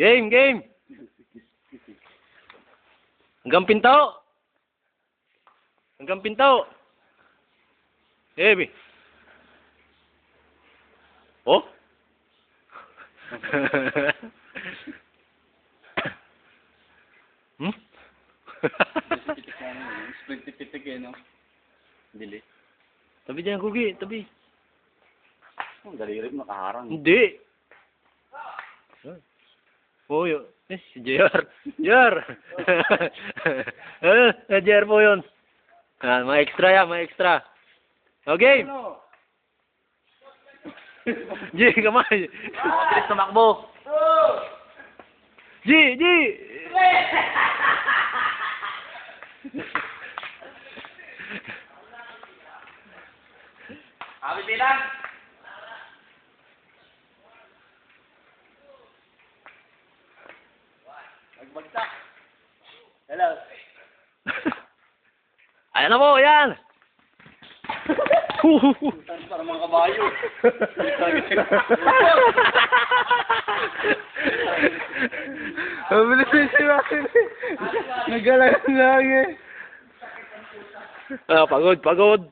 Game, game. Hanggang pinto. Hanggang pinto. Game. Oh? Hmm? Pitik eh, no? Dili. Tabi dyan, Gugi. Tabi. Ang daliri mo nakaharang. Hindi. Oh, yun. Si JR. JR. JR po yun. Mga extra yan, mga extra. Okay. G, kamay. Bilis tumakbo. G, G. Abi bilang. Magbagsak. Hello. Ayan na po, yan. Para mga kabayo. Mabilis na si Martin. Nagalagan lang eh. Ah, pagod, pagod.